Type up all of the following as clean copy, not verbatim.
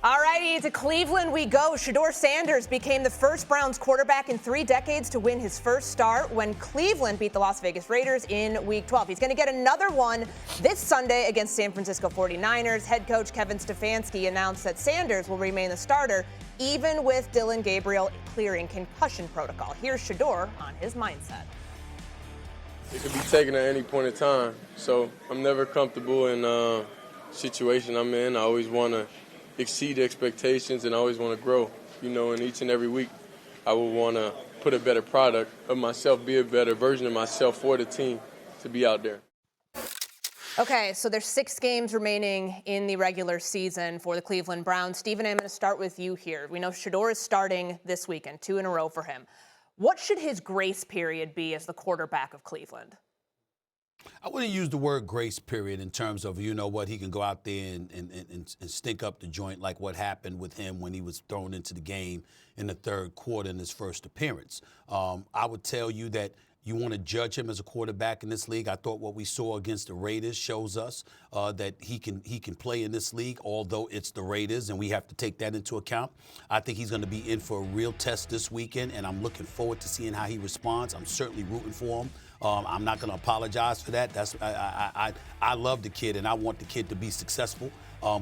All righty, to Cleveland we go. Shedeur Sanders became the first Browns quarterback in 3 decades to win his first start when Cleveland beat the Las Vegas Raiders in Week 12. He's going to get another one this Sunday against San Francisco 49ers. Head coach Kevin Stefanski announced that Sanders will remain the starter even with Dillon Gabriel clearing concussion protocol. Here's Shedeur on his mindset. It could be taken at any point in time, so I'm never comfortable in the situation I'm in. I always want to exceed expectations and I always want to grow. In each and every week, I would want to put a better product of myself, be a better version of myself for the team to be out there. Okay, so there's 6 games remaining in the regular season for the Cleveland Browns. Stephen, I'm going to start with you here. We know Shedeur is starting this weekend, 2 in a row for him. What should his grace period be as the quarterback of Cleveland? I wouldn't use the word grace period in terms of, what he can go out there and stink up the joint like what happened with him when he was thrown into the game in the third quarter in his first appearance. I would tell you that you want to judge him as a quarterback in this league. I thought what we saw against the Raiders shows us that he can play in this league, although it's the Raiders, and we have to take that into account. I think he's going to be in for a real test this weekend, and I'm looking forward to seeing how he responds. I'm certainly rooting for him. I'm not going to apologize for that. I love the kid, and I want the kid to be successful.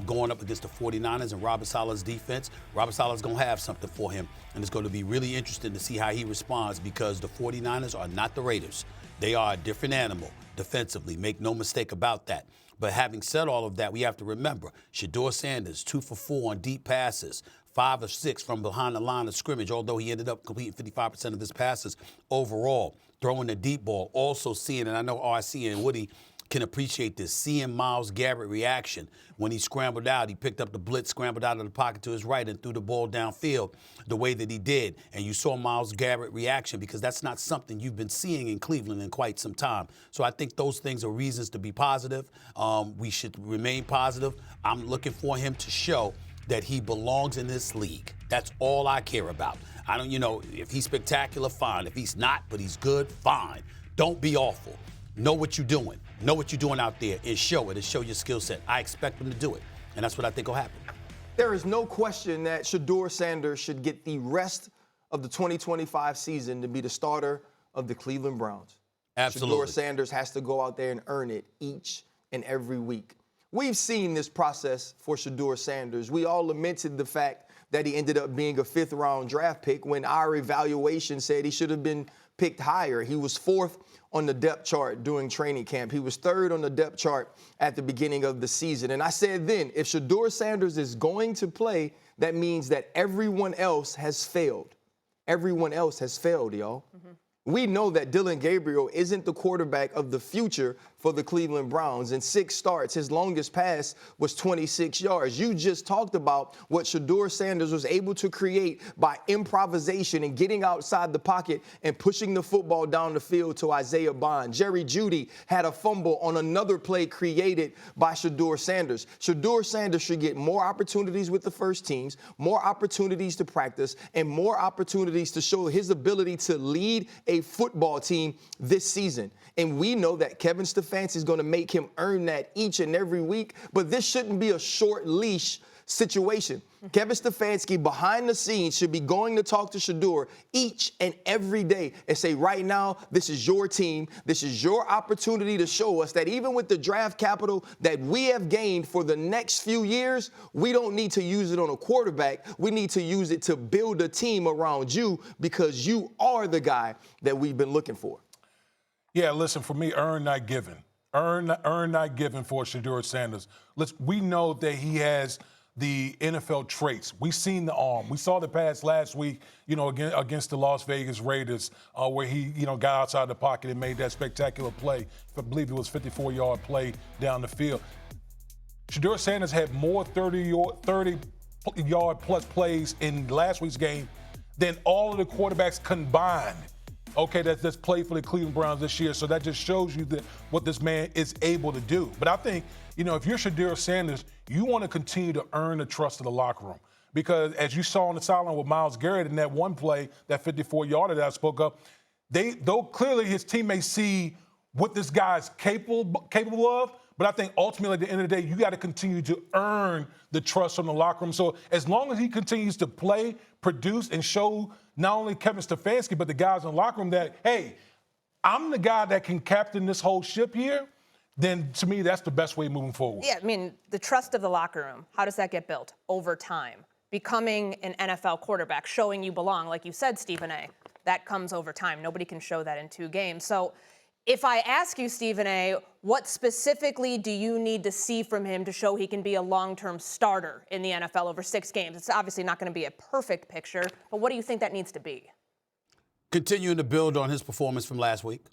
Going up against the 49ers and Robert Saleh's defense, Robert Saleh's going to have something for him. And it's going to be really interesting to see how he responds because the 49ers are not the Raiders. They are a different animal defensively. Make no mistake about that. But having said all of that, we have to remember, Shedeur Sanders, 2 for 4 on deep passes, 5 of 6 from behind the line of scrimmage, although he ended up completing 55% of his passes overall, throwing the deep ball. Also seeing, and I know RC and Woody can appreciate this, seeing Myles Garrett reaction when he scrambled out. He picked up the blitz, scrambled out of the pocket to his right and threw the ball downfield the way that he did. And you saw Myles Garrett reaction because that's not something you've been seeing in Cleveland in quite some time. So I think those things are reasons to be positive. We should remain positive. I'm looking for him to show that he belongs in this league. That's all I care about. I don't, if he's spectacular, fine. If he's not, but he's good, fine. Don't be awful. Know what you're doing. Know what you're doing out there and show it and show your skill set. I expect him to do it, and that's what I think will happen. There is no question that Shedeur Sanders should get the rest of the 2025 season to be the starter of the Cleveland Browns. Absolutely. Shedeur Sanders has to go out there and earn it each and every week. We've seen this process for Shedeur Sanders. We all lamented the fact that he ended up being a 5th-round draft pick when our evaluation said he should have been picked higher. He was 4th on the depth chart during training camp. He was 3rd on the depth chart at the beginning of the season. And I said then, if Shedeur Sanders is going to play, that means that everyone else has failed. Everyone else has failed, y'all. Mm-hmm. We know that Dillon Gabriel isn't the quarterback of the future for the Cleveland Browns. In 6 starts, his longest pass was 26 yards. You just talked about what Shedeur Sanders was able to create by improvisation and getting outside the pocket and pushing the football down the field to Isaiah Bond. Jerry Jeudy had a fumble on another play created by Shedeur Sanders. Shedeur Sanders should get more opportunities with the first teams, more opportunities to practice, and more opportunities to show his ability to lead a football team this season. And we know that Kevin Stefanski is going to make him earn that each and every week, but this shouldn't be a short leash situation. Kevin Stefanski behind the scenes should be going to talk to Shedeur each and every day and say, right now, this is your team. This is your opportunity to show us that even with the draft capital that we have gained for the next few years, we don't need to use it on a quarterback. We need to use it to build a team around you because you are the guy that we've been looking for. Yeah, listen, for me, earn, not given. Earn, not given for Shedeur Sanders. We know that he has the NFL traits. We've seen the arm. We saw the pass last week, against the Las Vegas Raiders, where he, got outside the pocket and made that spectacular play. I believe it was a 54-yard play down the field. Shedeur Sanders had more 30-yard plus plays in last week's game than all of the quarterbacks combined. Okay, that's played for the Cleveland Browns this year. So that just shows you what this man is able to do. But I think, if you're Shedeur Sanders, you want to continue to earn the trust of the locker room. Because as you saw on the sideline with Myles Garrett in that one play, that 54-yarder that I spoke of, though clearly his teammates see what this guy's capable of, But I think ultimately at the end of the day, you got to continue to earn the trust from the locker room. So as long as he continues to play, produce, and show not only Kevin Stefanski, but the guys in the locker room that, hey, I'm the guy that can captain this whole ship here, then to me, that's the best way moving forward. Yeah, I mean, the trust of the locker room, how does that get built? Over time. Becoming an NFL quarterback, showing you belong, like you said, Stephen A., that comes over time. Nobody can show that in 2 games. So if I ask you, Stephen A., what specifically do you need to see from him to show he can be a long-term starter in the NFL over 6 games? It's obviously not going to be a perfect picture, but what do you think that needs to be? Continuing to build on his performance from last week.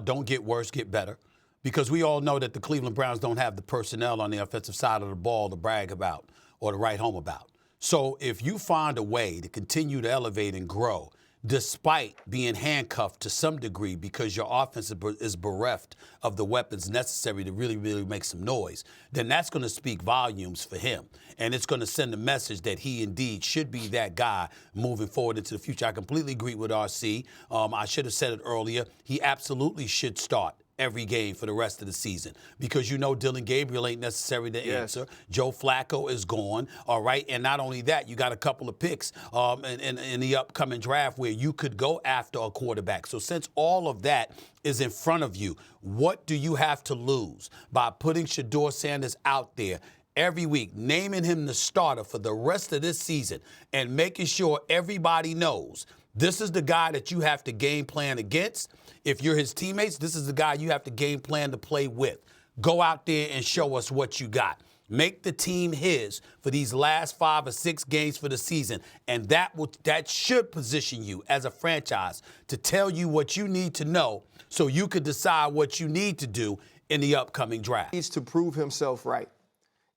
Don't get worse, get better. Because we all know that the Cleveland Browns don't have the personnel on the offensive side of the ball to brag about or to write home about. So if you find a way to continue to elevate and grow, despite being handcuffed to some degree because your offense is bereft of the weapons necessary to really, really make some noise, then that's going to speak volumes for him. And it's going to send a message that he indeed should be that guy moving forward into the future. I completely agree with RC. I should have said it earlier. He absolutely should start every game for the rest of the season because you know Dylan Gabriel ain't necessary to answer. Joe Flacco is gone, all right? And not only that, you got a couple of picks in the upcoming draft where you could go after a quarterback. So since all of that is in front of you, what do you have to lose by putting Shedeur Sanders out there every week, naming him the starter for the rest of this season and making sure everybody knows this is the guy that you have to game plan against? If you're his teammates, this is the guy you have to game plan to play with. Go out there and show us what you got. Make the team his for these last 5 or 6 games for the season, and that should position you as a franchise to tell you what you need to know so you could decide what you need to do in the upcoming draft. He needs to prove himself right.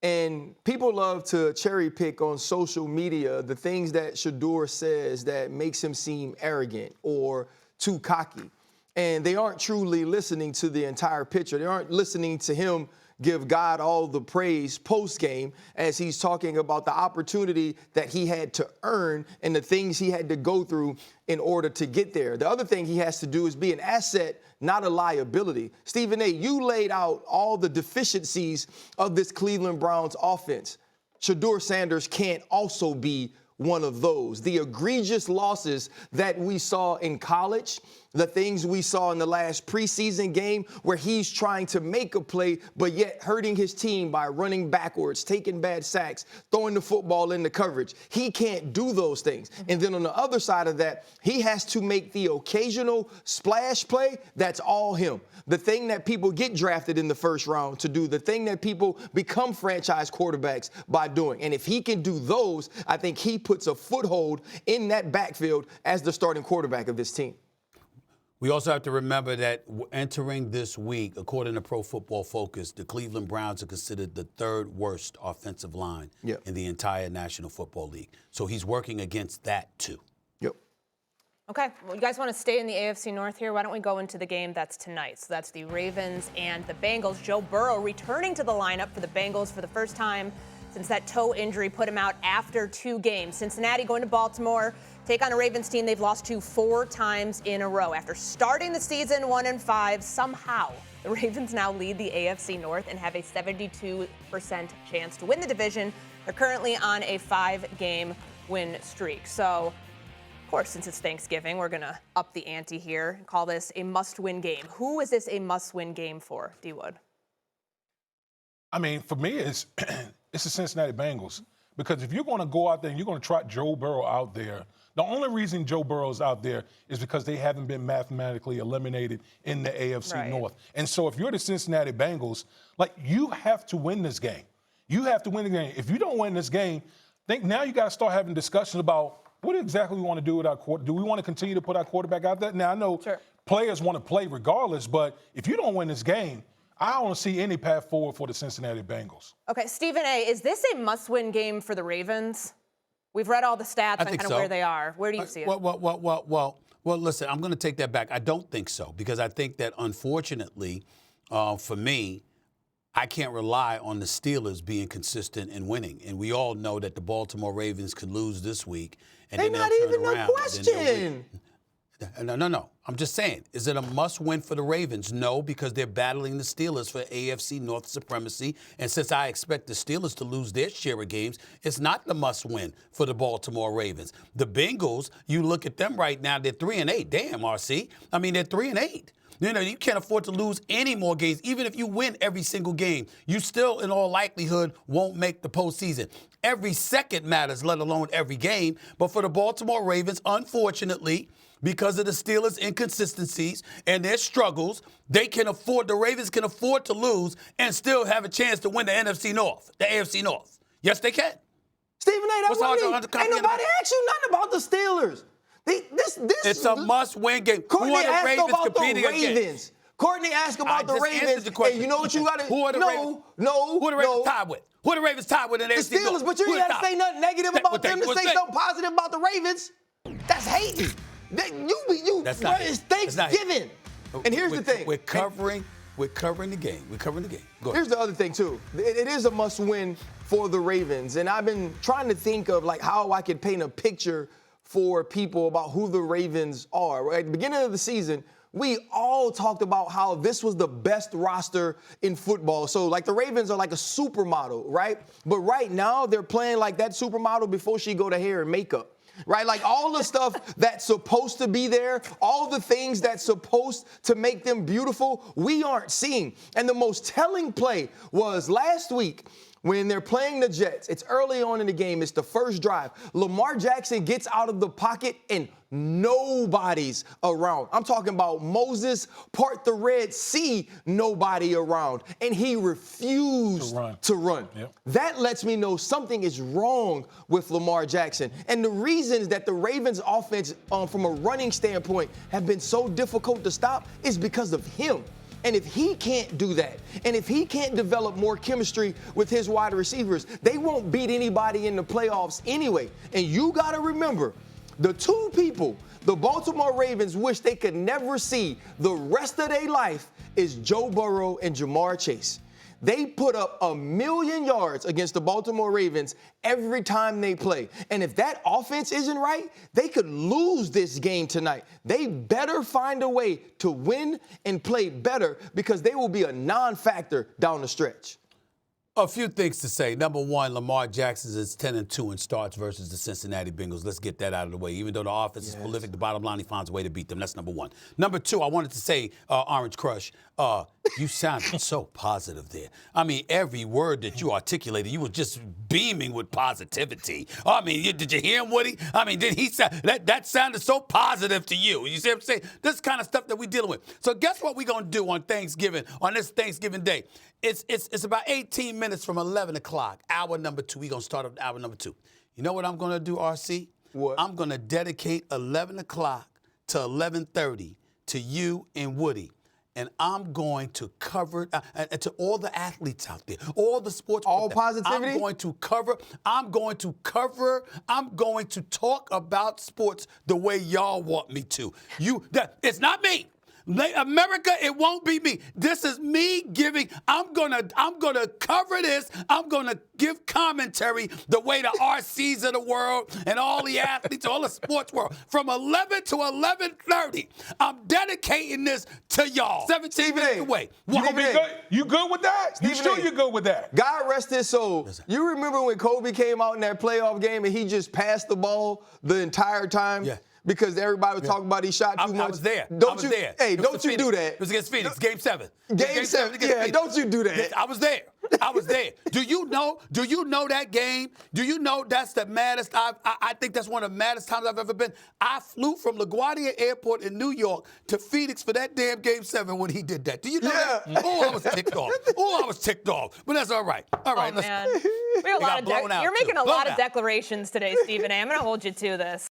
And people love to cherry pick on social media the things that Shedeur says that makes him seem arrogant or too cocky. And they aren't truly listening to the entire picture. They aren't listening to him give God all the praise post-game as he's talking about the opportunity that he had to earn and the things he had to go through in order to get there. The other thing he has to do is be an asset, not a liability. Stephen A., you laid out all the deficiencies of this Cleveland Browns offense. Shedeur Sanders can't also be one of those. The egregious losses that we saw in college, the things we saw in the last preseason game where he's trying to make a play, but yet hurting his team by running backwards, taking bad sacks, throwing the football into coverage. He can't do those things. And then on the other side of that, he has to make the occasional splash play. That's all him. The thing that people get drafted in the first round to do, the thing that people become franchise quarterbacks by doing. And if he can do those, I think he puts a foothold in that backfield as the starting quarterback of this team. We also have to remember that entering this week, according to Pro Football Focus, the Cleveland Browns are considered the 3rd worst offensive line in the entire National Football League. So he's working against that, too. Okay, well, you guys want to stay in the AFC North here? Why don't we go into the game that's tonight? So that's the Ravens and the Bengals. Joe Burrow returning to the lineup for the Bengals for the first time since that toe injury put him out after 2 games. Cincinnati going to Baltimore, take on a Ravens team they've lost to 4 times in a row. After starting the season 1-5, somehow the Ravens now lead the AFC North and have a 72% chance to win the division. They're currently on a 5-game win streak. So, of course, since it's Thanksgiving, we're going to up the ante here and call this a must-win game. Who is this a must-win game for, D. Wood? I mean, for me, it's the Cincinnati Bengals. Because if you're going to go out there and you're going to trot Joe Burrow out there, the only reason Joe Burrow's out there is because they haven't been mathematically eliminated in the AFC North. And so if you're the Cincinnati Bengals, you have to win this game. You have to win the game. If you don't win this game, I think now you got to start having discussions about what exactly we want to do with our quarterback. Do we want to continue to put our quarterback out there? Now, I know players want to play regardless, but if you don't win this game, I don't see any path forward for the Cincinnati Bengals. Okay, Stephen A., is this a must-win game for the Ravens? We've read all the stats on kind of where they are. Where do you see it? Well, listen, I'm going to take that back. I don't think so because I think that, unfortunately, for me, I can't rely on the Steelers being consistent and winning. And we all know that the Baltimore Ravens could lose this week. And they're then not they'll turn even around, a question. No. I'm just saying, is it a must-win for the Ravens? No, because they're battling the Steelers for AFC North supremacy. And since I expect the Steelers to lose their share of games, it's not the must-win for the Baltimore Ravens. The Bengals, you look at them right now, they're 3-8. Damn, RC. I mean, they're 3-8. You know, you can't afford to lose any more games. Even if you win every single game, you still, in all likelihood, won't make the postseason. Every second matters, let alone every game. But for the Baltimore Ravens, unfortunately, because of the Steelers' inconsistencies and their struggles, the Ravens can afford to lose and still have a chance to win the NFC North, the AFC North. Yes, they can. Stephen A., ain't nobody asked you nothing about the Steelers. It's a must-win game. Courtney asked about the Ravens. Against? Courtey asked about the Ravens. And you know what you got to... Who are the Ravens? Who are the Ravens tied with? Who are the Ravens tied with in the AFC North? The Steelers, but you ain't got to say nothing negative about them to say something positive about the Ravens. That's hating. It's Thanksgiving. And here's the thing. We're covering the game. Go ahead. Here's the other thing, too. It is a must-win for the Ravens. And I've been trying to think of, like, how I could paint a picture for people about who the Ravens are. Right? At the beginning of the season, we all talked about how this was the best roster in football. So, like, the Ravens are like a supermodel, right? But right now, they're playing like that supermodel before she go to hair and makeup. Right? Like all the stuff that's supposed to be there, all the things that's supposed to make them beautiful, we aren't seeing. And the most telling play was last week when they're playing the Jets. It's early on in the game. It's the first drive. Lamar Jackson gets out of the pocket and nobody's around. I'm talking about Moses part the Red Sea, nobody around. And he refused to run. Yep. That lets me know something is wrong with Lamar Jackson. And the reasons that the Ravens offense, from a running standpoint, have been so difficult to stop is because of him. And if he can't do that, and if he can't develop more chemistry with his wide receivers, they won't beat anybody in the playoffs anyway. And you got to remember, the two people the Baltimore Ravens wish they could never see the rest of their life is Joe Burrow and Jamar Chase. They put up 1,000,000 yards against the Baltimore Ravens every time they play. And if that offense isn't right, they could lose this game tonight. They better find a way to win and play better because they will be a non-factor down the stretch. A few things to say. Number one, Lamar Jackson is 10-2 in starts versus the Cincinnati Bengals. Let's get that out of the way. Even though the offense is prolific, the bottom line, he finds a way to beat them. That's number one. Number two, I wanted to say, Orange Crush, you sounded so positive there. I mean, every word that you articulated, you were just beaming with positivity. I mean, did you hear him, Woody? I mean, did he sound, that sounded so positive to you. You see what I'm saying? This kind of stuff that we're dealing with. So guess what we're going to do on Thanksgiving, on this Thanksgiving Day? It's about 18 minutes from 11 o'clock, hour number 2. We're going to start up hour number 2. You know what I'm going to do, RC? What? I'm going to dedicate 11 o'clock to 11:30 to you and Woody. And I'm going to cover and to all the athletes out there, all the sports. All positivity? I'm going to talk about sports the way y'all want me to. It's not me. America, it won't be me. This is me giving. I'm gonna cover this. I'm gonna give commentary the way the RCs of the world and all the athletes, all the sports world. From 11 to 11:30, I'm dedicating this to y'all. 17 minutes away. You good with that? You sure you're good with that? God rest his soul. You remember when Kobe came out in that playoff game and he just passed the ball the entire time? Yeah. Because everybody was talking about he shot too much. I was there. Hey, don't you do that. It was against Phoenix, Game 7. Game 7, yeah, don't you do that. I was there. Do you know that game? Do you know that's the maddest? I think that's one of the maddest times I've ever been. I flew from LaGuardia Airport in New York to Phoenix for that damn Game 7 when he did that. Do you know that? Oh, I was ticked off. But that's all right. All right. Oh, man. You're making a lot of declarations today, Stephen A. I'm going to hold you to this.